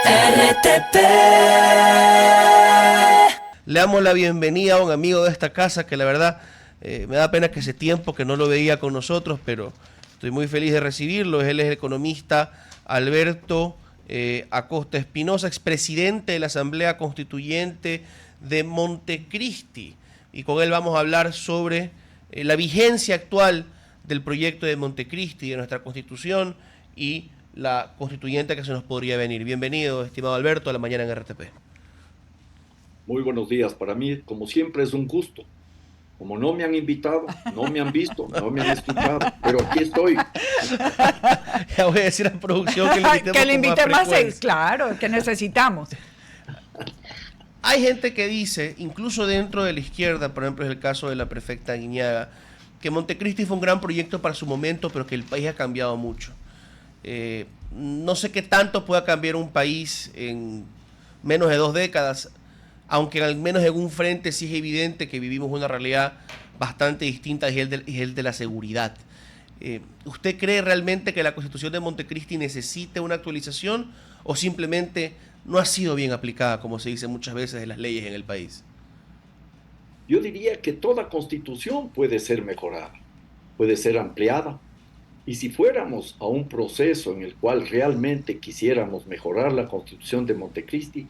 RTP. Le damos la bienvenida a un amigo de esta casa que la verdad me da pena que hace tiempo que no lo veía con nosotros, pero estoy muy feliz de recibirlo. Él es el economista Alberto Acosta Espinosa, expresidente de la Asamblea Constituyente de Montecristi. Y con él vamos a hablar sobre la vigencia actual del proyecto de Montecristi, de nuestra Constitución y la constituyente que se nos podría venir. Bienvenido, estimado Alberto, a la mañana en RTP. Muy buenos días. Para mí, como siempre, es un gusto. Como no me han invitado, no me han visto, no me han escuchado, pero aquí estoy. Ya voy a decir a la producción que le invitemos que le invite más, frecuencia. claro, que necesitamos. Hay gente que dice, incluso dentro de la izquierda, por ejemplo es el caso de la prefecta Guiñaga, que Montecristi fue un gran proyecto para su momento, pero que el país ha cambiado mucho. No sé qué tanto pueda cambiar un país en menos de 2 décadas, aunque al menos en un frente sí es evidente que vivimos una realidad bastante distinta y es el de la seguridad. ¿Usted cree realmente que la Constitución de Montecristi necesite una actualización o simplemente no ha sido bien aplicada, como se dice muchas veces en las leyes en el país? Yo diría que toda constitución puede ser mejorada, puede ser ampliada. Y si fuéramos a un proceso en el cual realmente quisiéramos mejorar la Constitución de Montecristi,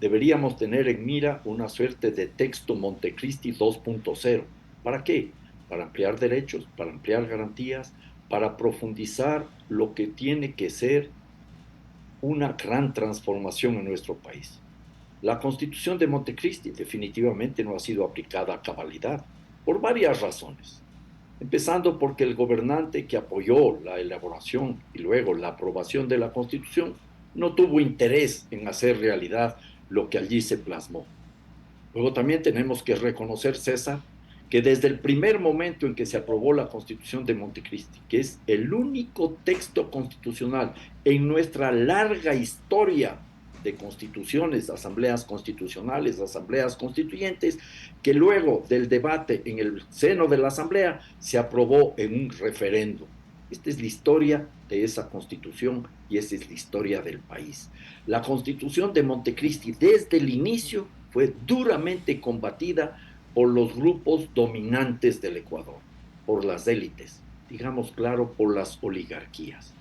deberíamos tener en mira una suerte de texto Montecristi 2.0. ¿Para qué? Para ampliar derechos, para ampliar garantías, para profundizar lo que tiene que ser una gran transformación en nuestro país. La Constitución de Montecristi definitivamente no ha sido aplicada a cabalidad, por varias razones. Empezando porque el gobernante que apoyó la elaboración y luego la aprobación de la Constitución no tuvo interés en hacer realidad lo que allí se plasmó. Luego también tenemos que reconocer, César, que desde el primer momento en que se aprobó la Constitución de Montecristi, que es el único texto constitucional en nuestra larga historia de constituciones, asambleas constitucionales, asambleas constituyentes, que luego del debate en el seno de la asamblea se aprobó en un referéndum. Esta es la historia de esa constitución y esta es la historia del país. La Constitución de Montecristi desde el inicio fue duramente combatida por los grupos dominantes del Ecuador, por las élites, digamos claro, por las oligarquías.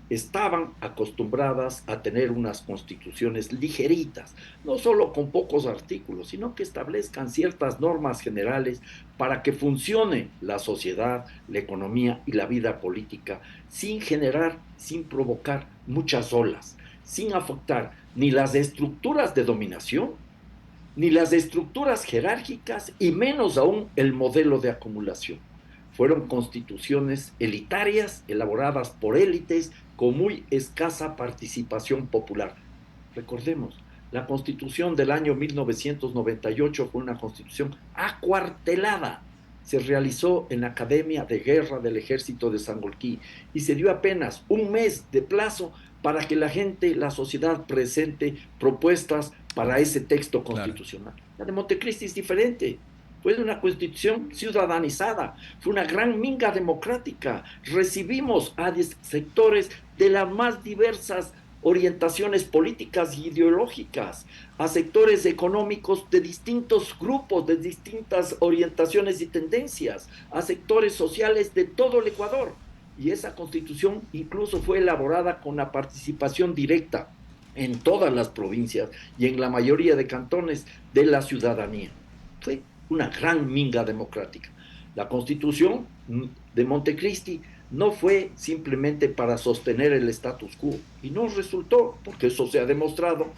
Estaban acostumbradas a tener unas constituciones ligeritas, no solo con pocos artículos, sino que establezcan ciertas normas generales para que funcione la sociedad, la economía y la vida política sin generar, sin provocar muchas olas, sin afectar ni las estructuras de dominación, ni las estructuras jerárquicas y menos aún el modelo de acumulación. Fueron constituciones elitarias, elaboradas por élites, con muy escasa participación popular. Recordemos, la Constitución del año 1998 fue una constitución acuartelada. Se realizó en la Academia de Guerra del Ejército de Sangolquí y se dio apenas un mes de plazo para que la gente, la sociedad presente propuestas para ese texto constitucional. Claro. La de Montecristi es diferente. Fue una constitución ciudadanizada, fue una gran minga democrática. Recibimos a sectores de las más diversas orientaciones políticas y ideológicas, a sectores económicos de distintos grupos, de distintas orientaciones y tendencias, a sectores sociales de todo el Ecuador. Y esa constitución incluso fue elaborada con la participación directa en todas las provincias y en la mayoría de cantones de la ciudadanía. Fue una gran minga democrática. La Constitución de Montecristi no fue simplemente para sostener el status quo, y no resultó, porque eso se ha demostrado.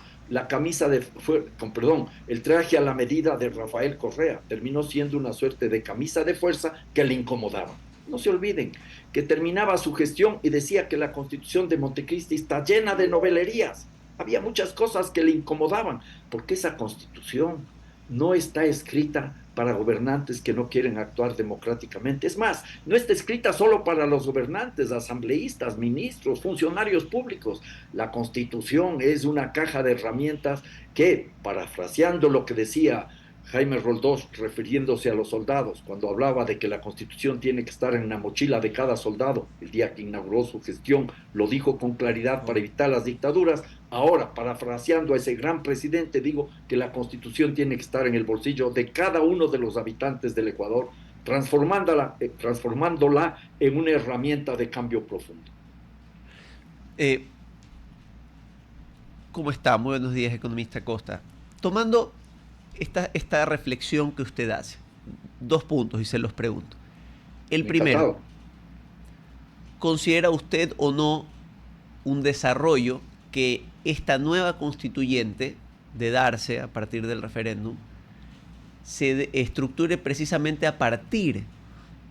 El traje a la medida de Rafael Correa terminó siendo una suerte de camisa de fuerza que le incomodaba. No se olviden que terminaba su gestión y decía que la Constitución de Montecristi está llena de novelerías. Había muchas cosas que le incomodaban, porque esa Constitución no está escrita para gobernantes que no quieren actuar democráticamente. Es más, no está escrita solo para los gobernantes, asambleístas, ministros, funcionarios públicos. La Constitución es una caja de herramientas que, parafraseando lo que decía Jaime Roldós, refiriéndose a los soldados, cuando hablaba de que la Constitución tiene que estar en la mochila de cada soldado, el día que inauguró su gestión, lo dijo con claridad para evitar las dictaduras. Ahora, parafraseando a ese gran presidente, digo que la Constitución tiene que estar en el bolsillo de cada uno de los habitantes del Ecuador, transformándola en una herramienta de cambio profundo. ¿Cómo está? Muy buenos días, economista Costa. Tomando esta reflexión que usted hace, 2 puntos y se los pregunto. El primero, ¿considera usted o no un desarrollo que esta nueva constituyente de darse a partir del referéndum se estructure precisamente a partir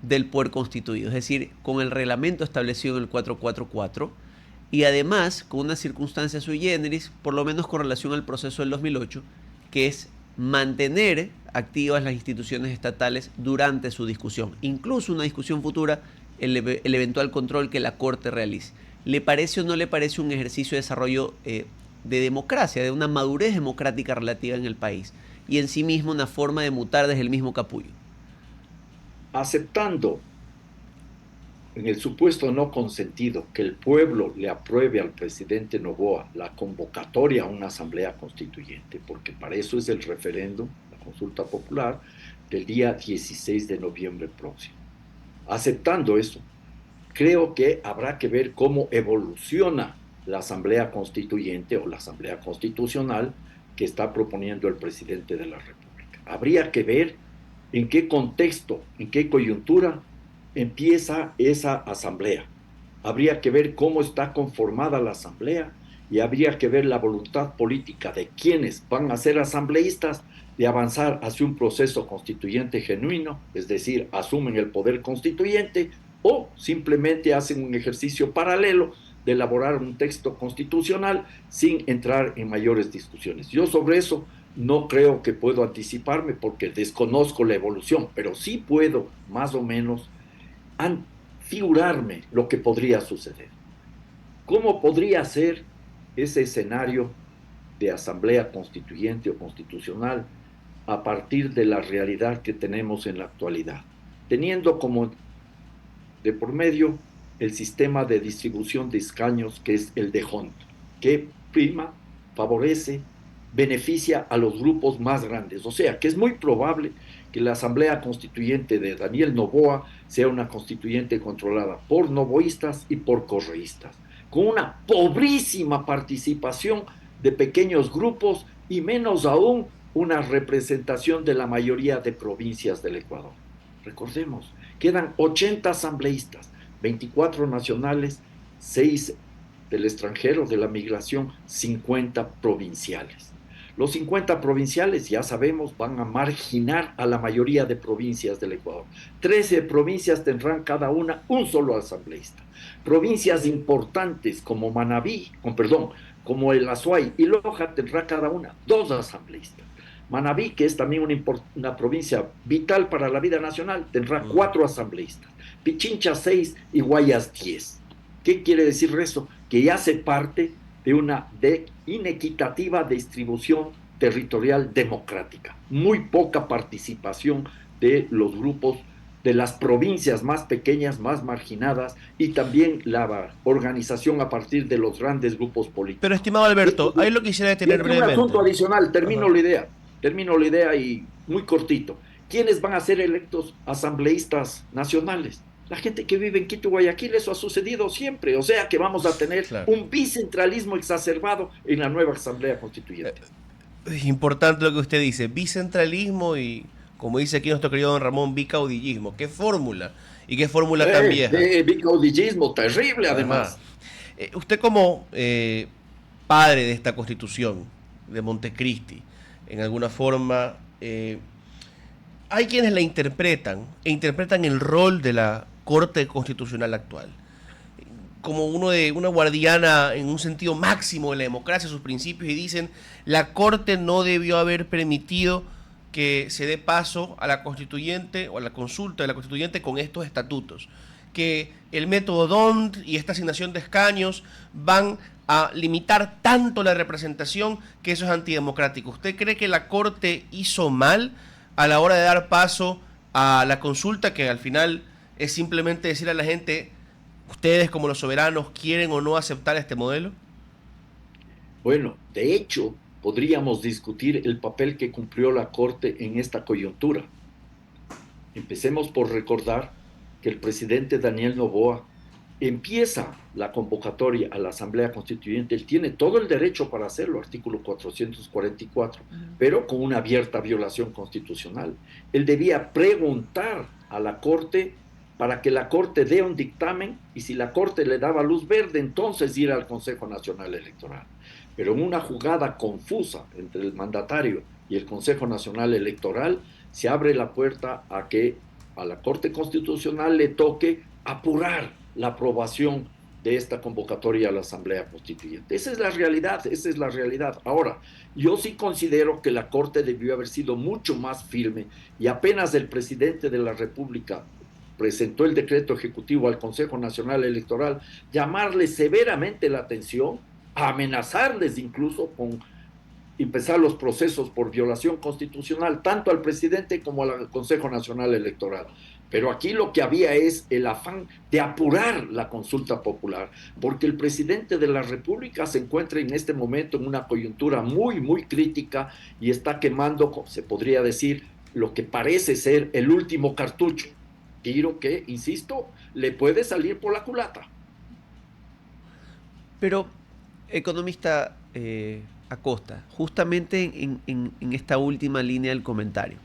del poder constituido, es decir, con el reglamento establecido en el 444 y además con una circunstancia sui generis, por lo menos con relación al proceso del 2008, que es mantener activas las instituciones estatales durante su discusión, incluso una discusión futura, el eventual control que la Corte realice? ¿Le parece o no le parece un ejercicio de desarrollo de democracia, de una madurez democrática relativa en el país y en sí mismo una forma de mutar desde el mismo capullo? Aceptando, en el supuesto no consentido, que el pueblo le apruebe al presidente Noboa la convocatoria a una asamblea constituyente, porque para eso es el referéndum, la consulta popular, del día 16 de noviembre próximo. Aceptando eso, creo que habrá que ver cómo evoluciona la asamblea constituyente o la asamblea constitucional que está proponiendo el presidente de la República. Habría que ver en qué contexto, en qué coyuntura empieza esa asamblea. Habría que ver cómo está conformada la asamblea y habría que ver la voluntad política de quienes van a ser asambleístas de avanzar hacia un proceso constituyente genuino, es decir, asumen el poder constituyente o simplemente hacen un ejercicio paralelo de elaborar un texto constitucional sin entrar en mayores discusiones. Yo sobre eso no creo que puedo anticiparme porque desconozco la evolución, pero sí puedo más o menos figurarme lo que podría suceder. ¿Cómo podría ser ese escenario de asamblea constituyente o constitucional a partir de la realidad que tenemos en la actualidad? Teniendo como de por medio el sistema de distribución de escaños que es el de Hont, que prima, favorece, beneficia a los grupos más grandes. O sea, que es muy probable que la asamblea constituyente de Daniel Noboa sea una constituyente controlada por novoístas y por correístas, con una pobrísima participación de pequeños grupos y menos aún una representación de la mayoría de provincias del Ecuador. Recordemos, quedan 80 asambleístas, 24 nacionales, 6 del extranjero, de la migración, 50 provinciales. Los 50 provinciales, ya sabemos, van a marginar a la mayoría de provincias del Ecuador. 13 provincias tendrán cada una un solo asambleísta. Provincias importantes como Manabí, como el Azuay y Loja tendrá cada una 2 asambleístas. Manabí, que es también una provincia vital para la vida nacional, tendrá 4 asambleístas. Pichincha 6 y Guayas 10. ¿Qué quiere decir eso? Que ya se parte de una inequitativa distribución territorial democrática. Muy poca participación de los grupos de las provincias más pequeñas, más marginadas, y también la organización a partir de los grandes grupos políticos. Pero, estimado Alberto, ahí lo quisiera detener brevemente. Un asunto adicional, termino la idea y muy cortito. ¿Quiénes van a ser electos asambleístas nacionales? La gente que vive en Quito y Guayaquil. Eso ha sucedido siempre. O sea que vamos a tener un bicentralismo exacerbado en la nueva Asamblea Constituyente. Es importante lo que usted dice. Bicentralismo y, como dice aquí nuestro querido don Ramón, bicaudillismo. ¿Qué fórmula? ¿Y qué fórmula tan vieja? Bicaudillismo terrible, además. Usted como padre de esta Constitución, de Montecristi, en alguna forma, hay quienes la interpretan el rol de la Corte Constitucional actual como una guardiana en un sentido máximo de la democracia, sus principios, y dicen la Corte no debió haber permitido que se dé paso a la constituyente o a la consulta de la constituyente con estos estatutos, que el método DONT y esta asignación de escaños van a limitar tanto la representación que eso es antidemocrático. ¿Usted cree que la Corte hizo mal a la hora de dar paso a la consulta, que al final es simplemente decir a la gente, ustedes como los soberanos quieren o no aceptar este modelo? Bueno, de hecho, podríamos discutir el papel que cumplió la Corte en esta coyuntura. Empecemos por recordar que el presidente Daniel Noboa empieza la convocatoria a la Asamblea Constituyente. Él tiene todo el derecho para hacerlo, artículo 444, pero con una abierta violación constitucional. Él debía preguntar a la Corte para que la Corte dé un dictamen, y si la Corte le daba luz verde, entonces ir al Consejo Nacional Electoral. Pero en una jugada confusa entre el mandatario y el Consejo Nacional Electoral, se abre la puerta a que a la Corte Constitucional le toque apurar la aprobación de esta convocatoria a la Asamblea Constituyente. Esa es la realidad, esa es la realidad. Ahora, yo sí considero que la Corte debió haber sido mucho más firme, y apenas el presidente de la República presentó el decreto ejecutivo al Consejo Nacional Electoral, llamarle severamente la atención, amenazarles incluso con empezar los procesos por violación constitucional, tanto al presidente como al Consejo Nacional Electoral. Pero aquí lo que había es el afán de apurar la consulta popular, porque el presidente de la República se encuentra en este momento en una coyuntura muy, muy crítica y está quemando, se podría decir, lo que parece ser el último cartucho. Tiro que, insisto, le puede salir por la culata. Pero, economista Acosta, justamente en esta última línea del comentario,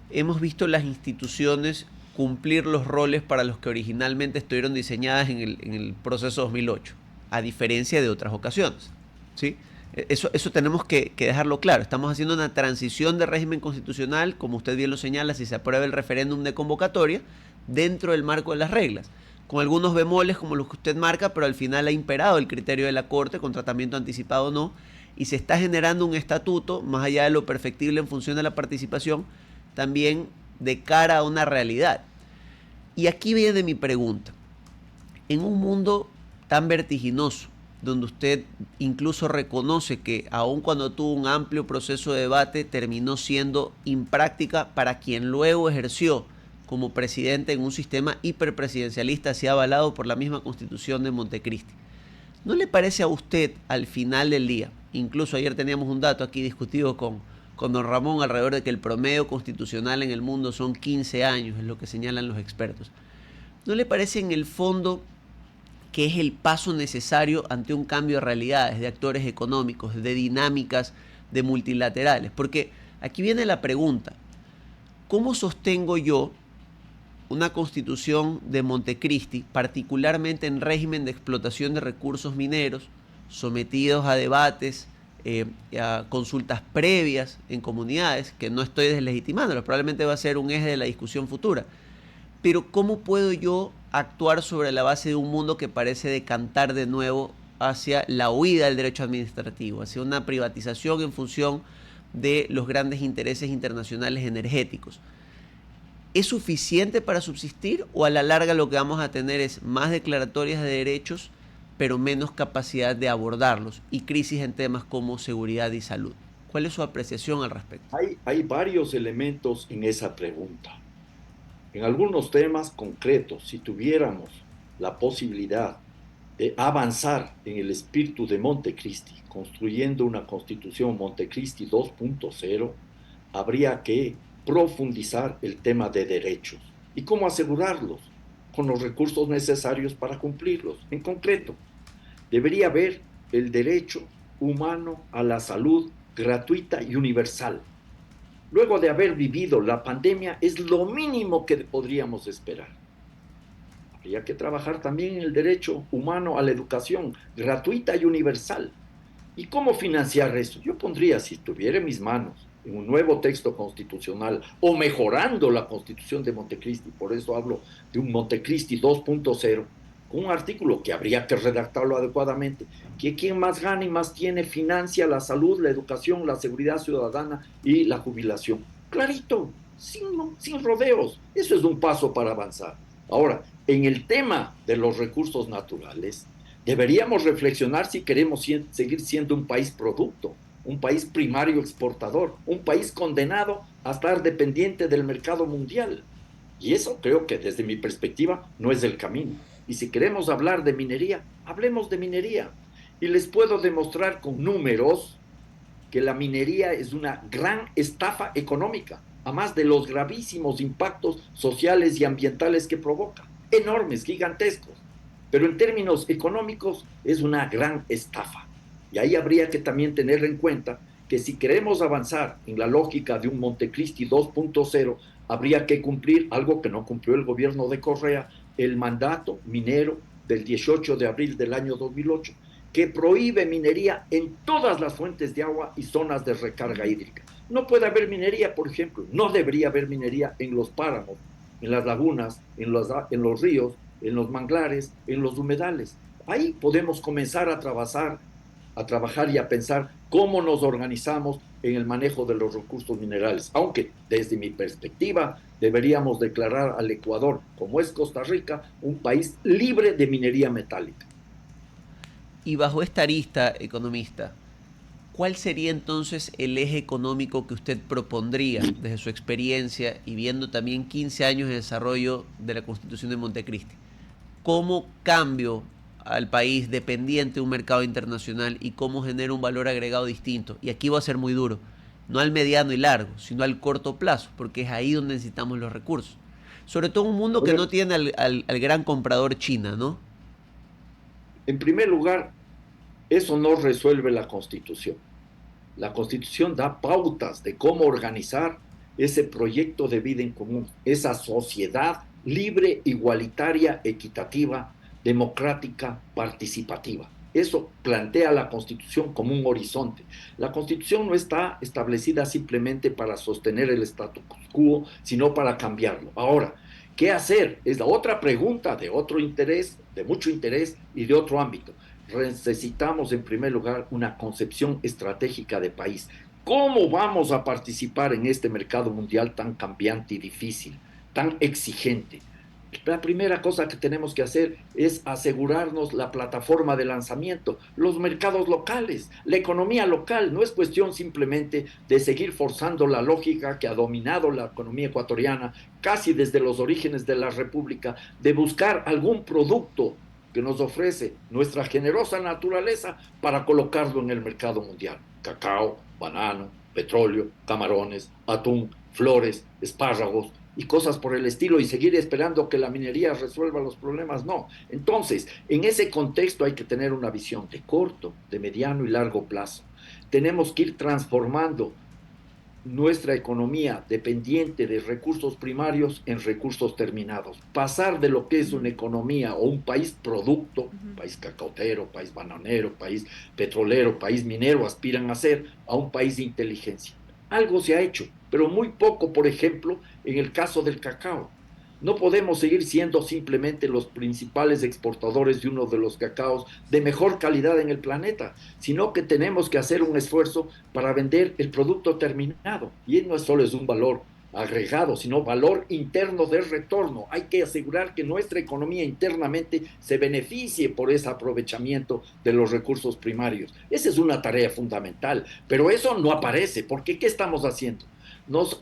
hemos visto las instituciones cumplir los roles para los que originalmente estuvieron diseñadas en el proceso 2008, a diferencia de otras ocasiones, ¿sí? Eso tenemos que dejarlo claro. Estamos haciendo una transición de régimen constitucional, como usted bien lo señala, si se aprueba el referéndum de convocatoria, dentro del marco de las reglas, con algunos bemoles como los que usted marca, pero al final ha imperado el criterio de la Corte con tratamiento anticipado o no, y se está generando un estatuto, más allá de lo perfectible en función de la participación, también de cara a una realidad. Y aquí viene mi pregunta. En un mundo tan vertiginoso, donde usted incluso reconoce que aun cuando tuvo un amplio proceso de debate, terminó siendo impráctica para quien luego ejerció como presidente en un sistema hiperpresidencialista, así avalado por la misma Constitución de Montecristi. ¿No le parece a usted, al final del día, incluso ayer teníamos un dato aquí discutido con don Ramón alrededor de que el promedio constitucional en el mundo son 15 años, es lo que señalan los expertos, ¿no le parece en el fondo que es el paso necesario ante un cambio de realidades, de actores económicos, de dinámicas, de multilaterales? Porque aquí viene la pregunta, ¿cómo sostengo yo una constitución de Montecristi, particularmente en régimen de explotación de recursos mineros, sometidos a debates, a consultas previas en comunidades, que no estoy deslegitimando, probablemente va a ser un eje de la discusión futura? Pero ¿cómo puedo yo actuar sobre la base de un mundo que parece decantar de nuevo hacia la huida del derecho administrativo, hacia una privatización en función de los grandes intereses internacionales energéticos? ¿Es suficiente para subsistir o a la larga lo que vamos a tener es más declaratorias de derechos, pero menos capacidad de abordarlos, y crisis en temas como seguridad y salud? ¿Cuál es su apreciación al respecto? Hay varios elementos en esa pregunta. En algunos temas concretos, si tuviéramos la posibilidad de avanzar en el espíritu de Montecristi, construyendo una constitución Montecristi 2.0, habría que profundizar el tema de derechos y cómo asegurarlos con los recursos necesarios para cumplirlos. En concreto, debería haber el derecho humano a la salud gratuita y universal. Luego de haber vivido la pandemia, es lo mínimo que podríamos esperar. Habría que trabajar también en el derecho humano a la educación gratuita y universal. ¿Y cómo financiar eso? Yo pondría, si estuviera en mis manos, en un nuevo texto constitucional o mejorando la Constitución de Montecristi, por eso hablo de un Montecristi 2.0, con un artículo que habría que redactarlo adecuadamente, que quien más gana y más tiene financia la salud, la educación, la seguridad ciudadana y la jubilación. Clarito, sin rodeos. Eso es un paso para avanzar. Ahora, en el tema de los recursos naturales, Deberíamos reflexionar si queremos seguir siendo un país producto, un país primario exportador, un país condenado a estar dependiente del mercado mundial. Y eso creo que desde mi perspectiva no es el camino. Y si queremos hablar de minería, hablemos de minería. Y les puedo demostrar con números que la minería es una gran estafa económica, además de los gravísimos impactos sociales y ambientales que provoca, enormes, gigantescos. Pero en términos económicos es una gran estafa. Y ahí habría que también tener en cuenta que si queremos avanzar en la lógica de un Montecristi 2.0, habría que cumplir algo que no cumplió el gobierno de Correa, el mandato minero del 18 de abril del año 2008, que prohíbe minería en todas las fuentes de agua y zonas de recarga hídrica. No puede haber minería, por ejemplo, no debería haber minería en los páramos, en las lagunas, en los ríos, en los manglares, en los humedales. Ahí podemos comenzar a trabajar y a pensar cómo nos organizamos en el manejo de los recursos minerales. Aunque, desde mi perspectiva, deberíamos declarar al Ecuador, como es Costa Rica, un país libre de minería metálica. Y bajo esta arista, economista, ¿cuál sería entonces el eje económico que usted propondría desde su experiencia y viendo también 15 años de desarrollo de la Constitución de Montecristi? ¿Cómo cambio al país dependiente de un mercado internacional y cómo genera un valor agregado distinto? Y aquí va a ser muy duro, no al mediano y largo, sino al corto plazo, porque es ahí donde necesitamos los recursos. Sobre todo un mundo que no tiene al gran comprador China, ¿no? En primer lugar, eso no resuelve la Constitución. La Constitución da pautas de cómo organizar ese proyecto de vida en común, esa sociedad libre, igualitaria, equitativa, democrática, participativa. Eso plantea la Constitución como un horizonte. La Constitución no está establecida simplemente para sostener el status quo, sino para cambiarlo. Ahora, ¿qué hacer? Es la otra pregunta de otro interés, de mucho interés y de otro ámbito. Necesitamos, en primer lugar, una concepción estratégica de país. ¿Cómo vamos a participar en este mercado mundial tan cambiante y difícil, tan exigente? La primera cosa que tenemos que hacer es asegurarnos la plataforma de lanzamiento, los mercados locales, la economía local. No es cuestión simplemente de seguir forzando la lógica que ha dominado la economía ecuatoriana casi desde los orígenes de la República, de buscar algún producto que nos ofrece nuestra generosa naturaleza para colocarlo en el mercado mundial. Cacao, banano, petróleo, camarones, atún, flores, espárragos y cosas por el estilo, y seguir esperando que la minería resuelva los problemas, no. Entonces, en ese contexto hay que tener una visión de corto, de mediano y largo plazo. Tenemos que ir transformando nuestra economía dependiente de recursos primarios en recursos terminados. Pasar de lo que es una economía o un país producto, país cacautero, país bananero, país petrolero, país minero, aspiran a ser, a un país de inteligencia. Algo se ha hecho, pero muy poco, por ejemplo, en el caso del cacao. No podemos seguir siendo simplemente los principales exportadores de uno de los cacaos de mejor calidad en el planeta, sino que tenemos que hacer un esfuerzo para vender el producto terminado. Y no solo es un valor agregado, sino valor interno de retorno. Hay que asegurar que nuestra economía internamente se beneficie por ese aprovechamiento de los recursos primarios. Esa es una tarea fundamental, pero eso no aparece, porque ¿qué estamos haciendo? Nos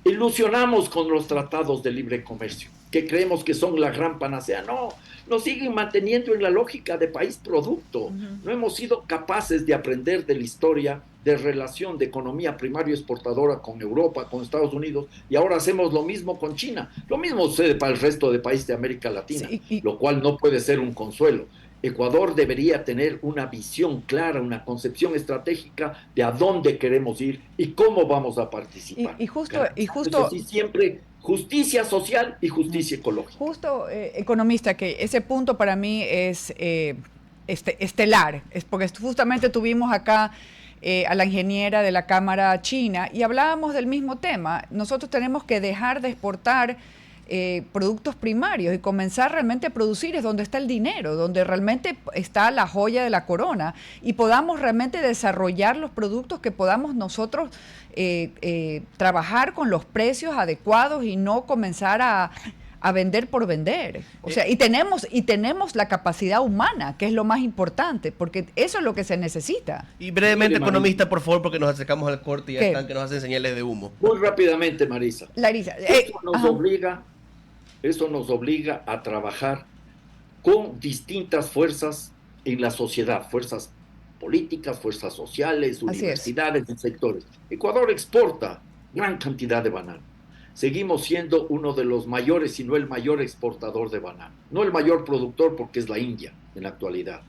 ilusionamos con los tratados de libre comercio, que creemos que son la gran panacea. No, nos siguen manteniendo en la lógica de país producto. No hemos sido capaces de aprender de la historia de relación de economía primaria exportadora con Europa, con Estados Unidos, y ahora hacemos lo mismo con China. Lo mismo sucede para el resto de países de América Latina, sí, lo cual no puede ser un consuelo. Ecuador debería tener una visión clara, una concepción estratégica de a dónde queremos ir y cómo vamos a participar. Y justo sí, siempre justicia social y justicia ecológica. Justo, economista, que ese punto para mí es estelar, es porque justamente tuvimos acá a la ingeniera de la Cámara China y hablábamos del mismo tema. Nosotros tenemos que dejar de exportar productos primarios y comenzar realmente a producir, es donde está el dinero, donde realmente está la joya de la corona, y podamos realmente desarrollar los productos que podamos nosotros trabajar con los precios adecuados y no comenzar a a vender por vender. O sea, y tenemos la capacidad humana, que es lo más importante, porque eso es lo que se necesita. Y brevemente, Mire, economista, por favor, porque nos acercamos al corte y ya ¿Qué? están que nos hacen señales de humo. Muy rápidamente, Marisa. Larisa, Eso nos obliga a trabajar con distintas fuerzas en la sociedad, fuerzas políticas, fuerzas sociales, Así es. universidades y sectores. Ecuador exporta gran cantidad de banano. Seguimos siendo uno de los mayores, si no el mayor exportador de banano. No el mayor productor porque es la India en la actualidad.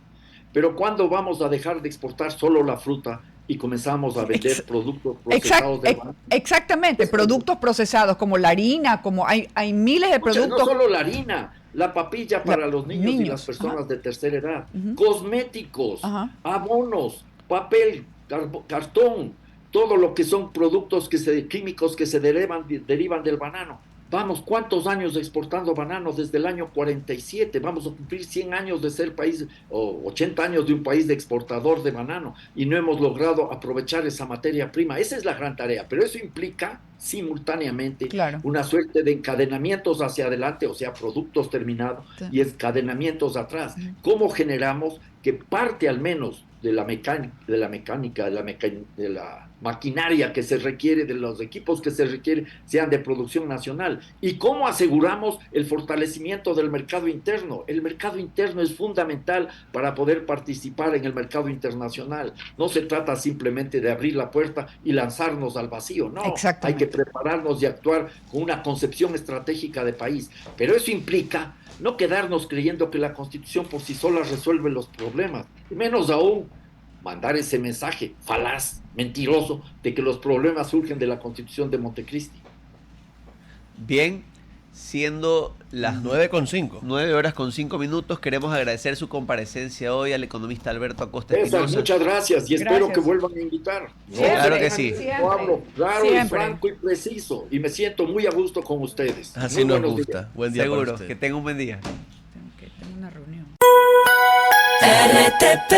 Pero ¿cuándo vamos a dejar de exportar solo la fruta y comenzamos a vender productos procesados de banano? Exactamente, productos procesados como la harina, como hay miles de Escucha, productos. no solo la harina, la papilla para los niños y las personas de tercera edad, cosméticos, abonos, papel, cartón, todo lo que son productos químicos que se derivan del banano. Vamos, ¿cuántos años exportando bananos desde el año 47? Vamos a cumplir 100 años de ser país, o 80 años de un país de exportador de banano, y no hemos logrado aprovechar esa materia prima. Esa es la gran tarea, pero eso implica simultáneamente una suerte de encadenamientos hacia adelante, o sea, productos terminados, y encadenamientos atrás. ¿Cómo generamos que parte al menos de la mecánica, de la maquinaria que se requiere, de los equipos que se requieren, sean de producción nacional? ¿Y cómo aseguramos el fortalecimiento del mercado interno? El mercado interno es fundamental para poder participar en el mercado internacional. No se trata simplemente de abrir la puerta y lanzarnos al vacío, no. Hay que prepararnos y actuar con una concepción estratégica de país. Pero eso implica no quedarnos creyendo que la Constitución por sí sola resuelve los problemas, y menos aún mandar ese mensaje falaz, mentiroso, de que los problemas surgen de la Constitución de Montecristi. Bien, siendo las 9:05, queremos agradecer su comparecencia hoy al economista Alberto Acosta Espinosa. Muchas gracias y espero que vuelvan a invitar. Claro que sí. Yo hablo claro y franco y preciso y me siento muy a gusto con ustedes. Así nos gusta. Buen día. Seguro, que tenga un buen día. Tengo una reunión. RTP